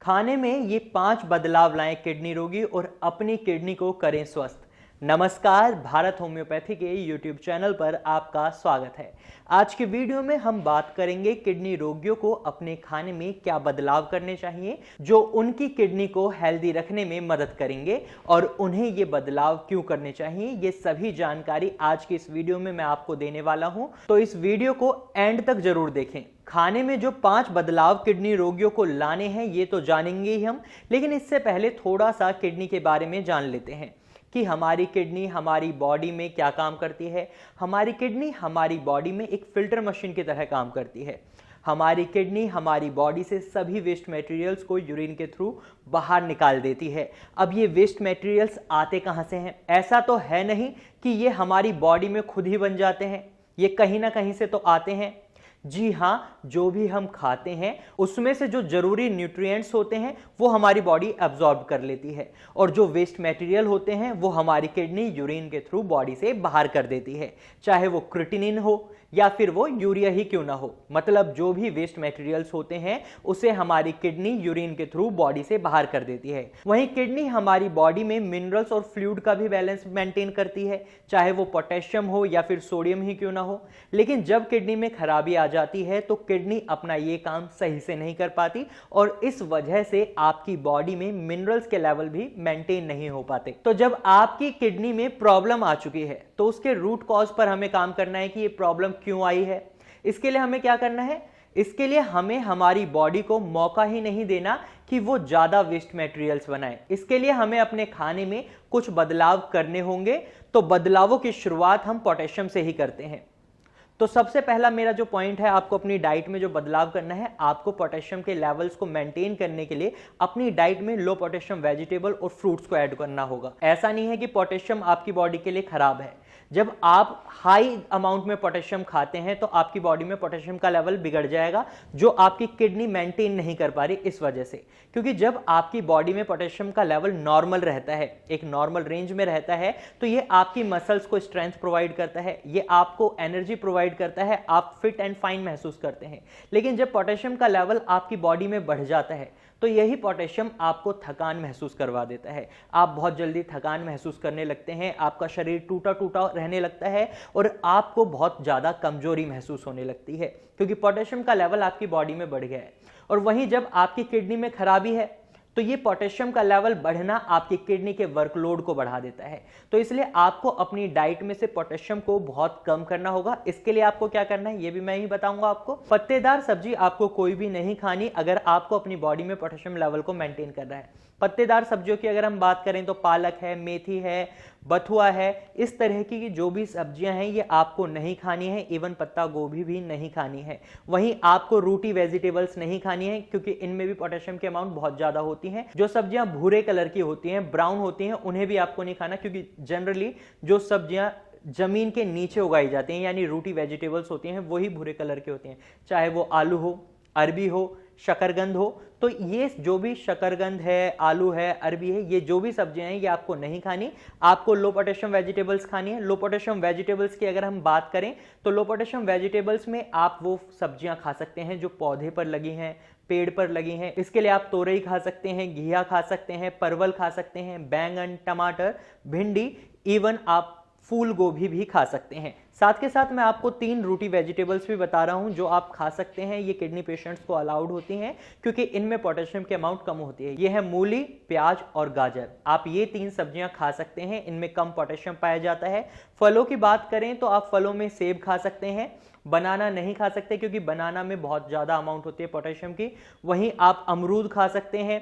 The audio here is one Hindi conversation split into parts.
खाने में ये 5 बदलाव लाएं किडनी रोगी और अपनी किडनी को करें स्वस्थ। नमस्कार, भारत होम्योपैथी के YouTube चैनल पर आपका स्वागत है। आज के वीडियो में हम बात करेंगे किडनी रोगियों को अपने खाने में क्या बदलाव करने चाहिए जो उनकी किडनी को हेल्दी रखने में मदद करेंगे और उन्हें ये बदलाव क्यों करने चाहिए। ये सभी जानकारी आज के इस वीडियो में मैं आपको देने वाला हूं, तो इस वीडियो को एंड तक जरूर देखें। खाने में जो 5 बदलाव किडनी रोगियों को लाने हैं ये तो जानेंगे ही हम, लेकिन इससे पहले थोड़ा सा किडनी के बारे में जान लेते हैं कि हमारी किडनी हमारी बॉडी में क्या काम करती है। हमारी किडनी हमारी बॉडी में एक फिल्टर मशीन की तरह काम करती है। हमारी किडनी हमारी बॉडी से सभी वेस्ट मटेरियल्स को यूरिन के थ्रू बाहर निकाल देती है। अब ये वेस्ट मटेरियल्स आते कहाँ से हैं? ऐसा तो है नहीं कि ये हमारी बॉडी में खुद ही बन जाते हैं, ये कहीं ना कहीं से तो आते हैं। जी हाँ, जो भी हम खाते हैं उसमें से जो जरूरी न्यूट्रिएंट्स होते हैं वो हमारी बॉडी एब्जॉर्ब कर लेती है और जो वेस्ट मटेरियल होते हैं वो हमारी किडनी यूरिन के थ्रू बॉडी से बाहर कर देती है, चाहे वो क्रिएटिनिन हो या फिर वो यूरिया ही क्यों ना हो। मतलब जो भी वेस्ट मटेरियल्स होते हैं उसे हमारी किडनी यूरिन के थ्रू बॉडी से बाहर कर देती है। वहीं किडनी हमारी बॉडी में मिनरल्स और फ्लूइड का भी बैलेंस मेंटेन करती है, चाहे वो पोटेशियम हो या फिर सोडियम ही क्यों ना हो। लेकिन जब किडनी में खराबी आ जाती है तो किडनी अपना ये काम सही से नहीं कर पाती और इस वजह से आपकी बॉडी में मिनरल्स के लेवल भी मेंटेन नहीं हो पाते। तो जब आपकी किडनी में प्रॉब्लम आ चुकी है तो उसके रूट कॉज पर हमें काम करना है कि ये प्रॉब्लम क्यों आई है। इसके लिए हमें क्या करना है? इसके लिए हमें हमारी बॉडी को मौका ही नहीं देना कि वो ज्यादा वेस्ट मटेरियल्स बनाए। इसके लिए हमें अपने खाने में कुछ बदलाव करने होंगे। तो बदलावों की शुरुआत हम पोटेशियम से ही करते हैं। तो सबसे पहला मेरा जो पॉइंट है, आपको अपनी डाइट में जो बदलाव करना है, आपको पोटेशियम के लेवल्स को मेंटेन करने के लिए अपनी डाइट में लो पोटेशियम वेजिटेबल और फ्रूट्स को ऐड करना होगा। ऐसा नहीं है कि पोटेशियम आपकी बॉडी के लिए खराब है। जब आप हाई अमाउंट में पोटेशियम खाते हैं तो आपकी बॉडी में पोटेशियम का लेवल बिगड़ जाएगा, जो आपकी किडनी मेंटेन नहीं कर पा रही इस वजह से। क्योंकि जब आपकी बॉडी में पोटेशियम का लेवल नॉर्मल रहता है, एक नॉर्मल रेंज में रहता है, तो ये आपकी मसल्स को स्ट्रेंथ प्रोवाइड करता है, ये आपको एनर्जी प्रोवाइड करता है, आप फिट एंड फाइन महसूस करते हैं। लेकिन जब पोटेशियम का लेवल आपकी बॉडी में बढ़ जाता है तो यही पोटेशियम आपको थकान महसूस करवा देता है। आप बहुत जल्दी थकान महसूस करने लगते हैं, आपका शरीर टूटा टूटा रहने लगता है और आपको बहुत ज़्यादा कमजोरी महसूस होने लगती है, क्योंकि पोटेशियम का लेवल आपकी बॉडी में बढ़ गया है। और वहीं जब आपकी किडनी में खराबी है तो ये पोटेशियम का लेवल बढ़ना आपकी किडनी के वर्कलोड को बढ़ा देता है। तो इसलिए आपको अपनी डाइट में से पोटेशियम को बहुत कम करना होगा। इसके लिए आपको क्या करना है ये भी मैं ही बताऊंगा आपको। पत्तेदार सब्जी आपको कोई भी नहीं खानी अगर आपको अपनी बॉडी में पोटेशियम लेवल को मेंटेन करना है। पत्तेदार सब्जियों की अगर हम बात करें तो पालक है, मेथी है, बथुआ है, इस तरह की जो भी सब्जियां हैं ये आपको नहीं खानी है। इवन पत्ता गोभी भी नहीं खानी है। वहीं आपको रूटी वेजिटेबल्स नहीं खानी है, क्योंकि इनमें भी पोटेशियम की अमाउंट बहुत ज्यादा होती है। जो सब्जियां भूरे कलर की होती हैं, ब्राउन होती हैं, उन्हें भी आपको नहीं खाना, क्योंकि जनरली जो सब्जियां जमीन के नीचे उगाई जाती हैं यानी रूटी वेजिटेबल्स होती हैं वही भूरे कलर की होती हैं, चाहे वो आलू हो, अरबी हो, शकरकंद हो। तो ये जो भी शकरकंद है, आलू है, अरबी है, ये जो भी सब्जियां हैं ये आपको नहीं खानी। आपको लो पोटेशियम वेजिटेबल्स खानी है। लो पोटेशियम वेजिटेबल्स की अगर हम बात करें तो लो पोटेशियम वेजिटेबल्स में आप वो सब्जियां खा सकते हैं जो पौधे पर लगी हैं, पेड़ पर लगी हैं। इसके लिए आप तोरई खा सकते हैं, घिया खा सकते हैं, परवल खा सकते हैं, बैंगन, टमाटर, भिंडी, इवन आप फूल गोभी भी खा सकते हैं। साथ के साथ मैं आपको 3 रूटी वेजिटेबल्स भी बता रहा हूं जो आप खा सकते हैं। ये किडनी पेशेंट्स को अलाउड होती हैं क्योंकि इनमें पोटेशियम की अमाउंट कम होती है। ये है मूली, प्याज और गाजर। आप ये 3 सब्जियां खा सकते हैं, इनमें कम पोटेशियम पाया जाता है। फलों की बात करें तो आप फलों में सेब खा सकते हैं, बनाना नहीं खा सकते क्योंकि बनाना में बहुत ज्यादा अमाउंट होती है पोटेशियम की। वहीं आप अमरूद खा सकते हैं,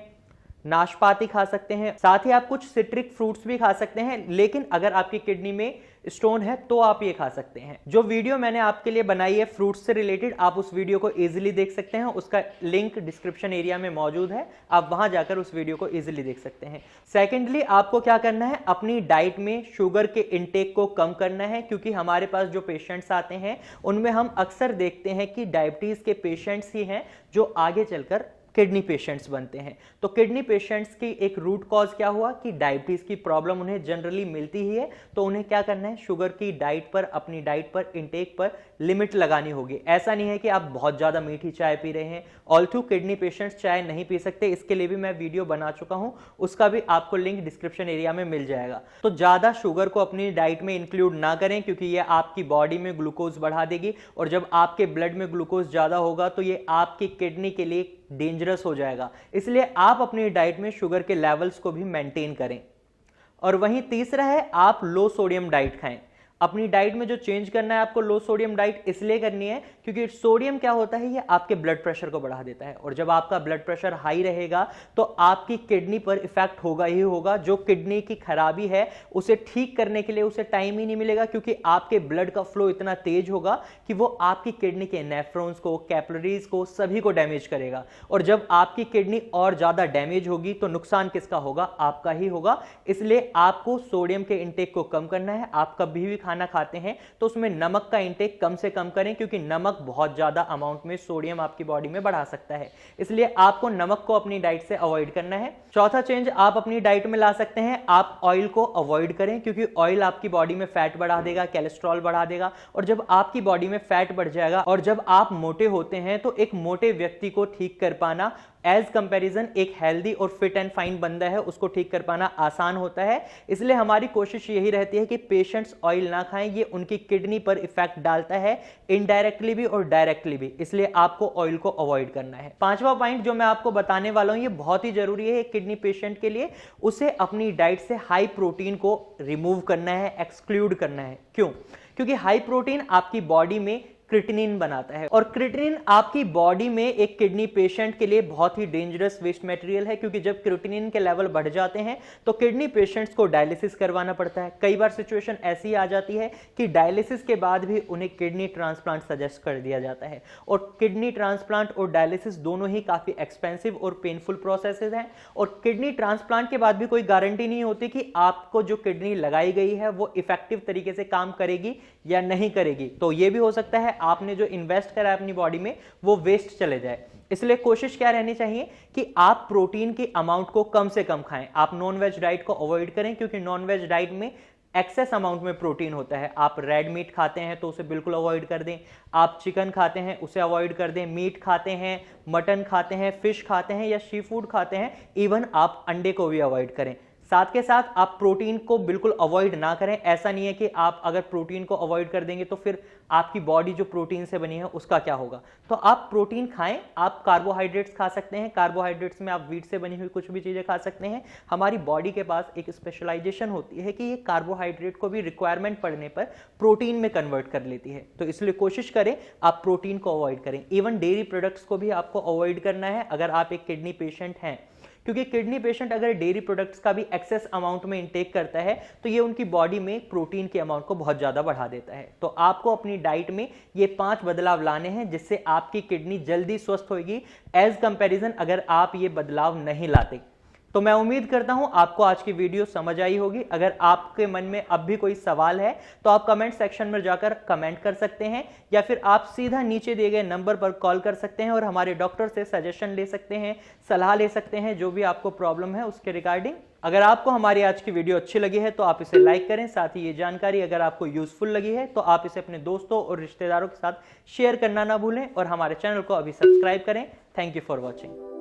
नाशपाती खा सकते हैं, साथ ही आप कुछ सिट्रिक फ्रूट्स भी खा सकते हैं। लेकिन अगर आपकी किडनी में स्टोन है तो आप ये खा सकते हैं। जो वीडियो मैंने आपके लिए बनाई है फ्रूट्स से रिलेटेड, आप उस वीडियो को इजीली देख सकते हैं। उसका लिंक डिस्क्रिप्शन एरिया में मौजूद है, आप वहां जाकर उस वीडियो को इजीली देख सकते हैं। सेकेंडली, आपको क्या करना है? अपनी डाइट में शुगर के इंटेक को कम करना है, क्योंकि हमारे पास जो पेशेंट्स आते हैं उनमें हम अक्सर देखते हैं कि डायबिटीज के पेशेंट्स ही हैं जो आगे चलकर किडनी पेशेंट्स बनते हैं। तो किडनी पेशेंट्स की एक रूट कॉज क्या हुआ कि डायबिटीज की प्रॉब्लम उन्हें जनरली मिलती ही है, तो उन्हें क्या करना है, शुगर की डाइट पर, अपनी डाइट पर, इंटेक पर लिमिट लगानी होगी। ऐसा नहीं है कि आप बहुत ज्यादा मीठी चाय पी रहे हैं। ऑल्थो किडनी पेशेंट्स चाय नहीं पी सकते, इसके लिए भी मैं वीडियो बना चुका हूं, उसका भी आपको लिंक डिस्क्रिप्शन एरिया में मिल जाएगा। तो ज्यादा शुगर को अपनी डाइट में इंक्लूड ना करें, क्योंकि ये आपकी बॉडी में ग्लूकोज बढ़ा देगी, और जब आपके ब्लड में ग्लूकोज ज्यादा होगा तो ये आपकी किडनी के लिए डेंजरस हो जाएगा। इसलिए आप अपनी डाइट में शुगर के लेवल्स को भी मेंटेन करें। और वहीं तीसरा है, आप लो सोडियम डाइट खाएं। अपनी डाइट में जो चेंज करना है आपको, लो सोडियम डाइट इसलिए करनी है क्योंकि सोडियम क्या होता है, ये आपके ब्लड प्रेशर को बढ़ा देता है, और जब आपका ब्लड प्रेशर हाई रहेगा तो आपकी किडनी पर इफेक्ट होगा ही होगा। जो किडनी की खराबी है उसे ठीक करने के लिए उसे टाइम ही नहीं मिलेगा, क्योंकि आपके ब्लड का फ्लो इतना तेज होगा कि वो आपकी किडनी के नेफ्रॉन्स को, कैपिलरीज को, सभी को डैमेज करेगा। और जब आपकी किडनी और ज्यादा डैमेज होगी तो नुकसान किसका होगा, आपका ही होगा। इसलिए आपको सोडियम के इंटेक को कम करना है। आप कभी भी खाना खाते हैं तो उसमें नमक का इंटेक कम से कम करें, क्योंकि नमक बहुत ज्यादा अमाउंट में सोडियम आपकी बॉडी में बढ़ा सकता है। इसलिए आपको नमक को अपनी डाइट से अवॉइड करना है। चौथा चेंज आप अपनी डाइट में ला सकते हैं, आप ऑयल को अवॉइड करें, क्योंकि ऑयल आपकी बॉडी में फैट बढ़ा देगा, कोलेस्ट्रॉल बढ़ा देगा, और जब आपकी बॉडी में फैट बढ़ जाएगा और जब आप मोटे होते हैं तो एक मोटे व्यक्ति को ठीक कर पाना एज कंपैरिजन एक हेल्दी और फिट एंड फाइन बंदा है उसको ठीक कर पाना आसान होता है। इसलिए हमारी कोशिश यही रहती है कि पेशेंट्स ऑयल ना खाएं, ये उनकी किडनी पर इफेक्ट डालता है इनडायरेक्टली भी और डायरेक्टली भी, इसलिए आपको ऑयल को अवॉइड करना है। पांचवा पॉइंट जो मैं आपको बताने वाला हूं ये बहुत ही जरूरी है किडनी पेशेंट के लिए, उसे अपनी डाइट से हाई प्रोटीन को रिमूव करना है, एक्सक्लूड करना है। क्यों? क्योंकि हाई प्रोटीन आपकी बॉडी में क्रिएटिनिन बनाता है, और क्रिएटिनिन आपकी बॉडी में एक किडनी पेशेंट के लिए बहुत ही डेंजरस वेस्ट मटेरियल है, क्योंकि जब क्रिएटिनिन के लेवल बढ़ जाते हैं तो किडनी पेशेंट्स को डायलिसिस करवाना पड़ता है। कई बार सिचुएशन ऐसी आ जाती है कि डायलिसिस के बाद भी उन्हें किडनी ट्रांसप्लांट सजेस्ट कर दिया जाता है, और किडनी ट्रांसप्लांट और डायलिसिस दोनों ही काफी एक्सपेंसिव और पेनफुल प्रोसेसेस हैं, और किडनी ट्रांसप्लांट के बाद भी कोई गारंटी नहीं होती कि आपको जो किडनी लगाई गई है वो इफेक्टिव तरीके से काम करेगी या नहीं करेगी। तो ये भी हो सकता है आपने जो इन्वेस्ट करा है अपनी बॉडी में वो वेस्ट चले जाए। इसलिए कोशिश क्या रहनी चाहिए कि आप प्रोटीन की अमाउंट को कम से कम खाएं। आप नॉन वेज डाइट को अवॉइड करें, क्योंकि नॉन वेज डाइट में एक्सेस अमाउंट में प्रोटीन होता है। आप रेड मीट खाते हैं तो उसे बिल्कुल अवॉइड कर दें, आप चिकन खाते हैं उसे अवॉइड कर दें, मीट खाते हैं, मटन खाते हैं, फिश खाते हैं या सी फूड खाते हैं, इवन आप अंडे को भी अवॉइड करें। साथ के साथ आप प्रोटीन को बिल्कुल अवॉइड ना करें। ऐसा नहीं है कि आप अगर प्रोटीन को अवॉइड कर देंगे तो फिर आपकी बॉडी जो प्रोटीन से बनी है उसका क्या होगा। तो आप प्रोटीन खाएं, आप कार्बोहाइड्रेट्स खा सकते हैं, कार्बोहाइड्रेट्स में आप व्हीट से बनी हुई कुछ भी चीजें खा सकते हैं। हमारी बॉडी के पास एक स्पेशलाइजेशन होती है कि ये कार्बोहाइड्रेट को भी रिक्वायरमेंट पड़ने पर प्रोटीन में कन्वर्ट कर लेती है। तो इसलिए कोशिश करें आप प्रोटीन को अवॉइड करें। इवन डेयरी प्रोडक्ट्स को भी आपको अवॉइड करना है अगर आप एक किडनी पेशेंट हैं, क्योंकि किडनी पेशेंट अगर डेयरी प्रोडक्ट्स का भी एक्सेस अमाउंट में इंटेक करता है तो ये उनकी बॉडी में प्रोटीन के अमाउंट को बहुत ज्यादा बढ़ा देता है। तो आपको अपनी डाइट में ये 5 बदलाव लाने हैं, जिससे आपकी किडनी जल्दी स्वस्थ होगी एज कंपैरिजन अगर आप ये बदलाव नहीं लाते। तो मैं उम्मीद करता हूं आपको आज की वीडियो समझ आई होगी। अगर आपके मन में अब भी कोई सवाल है तो आप कमेंट सेक्शन में जाकर कमेंट कर सकते हैं, या फिर आप सीधा नीचे दिए गए नंबर पर कॉल कर सकते हैं और हमारे डॉक्टर से सजेशन ले सकते हैं, सलाह ले सकते हैं जो भी आपको प्रॉब्लम है उसके रिगार्डिंग। अगर आपको हमारी आज की वीडियो अच्छी लगी है तो आप इसे लाइक करें। साथ ही ये जानकारी अगर आपको यूजफुल लगी है तो आप इसे अपने दोस्तों और रिश्तेदारों के साथ शेयर करना ना भूलें, और हमारे चैनल को अभी सब्सक्राइब करें। Thank you for watching.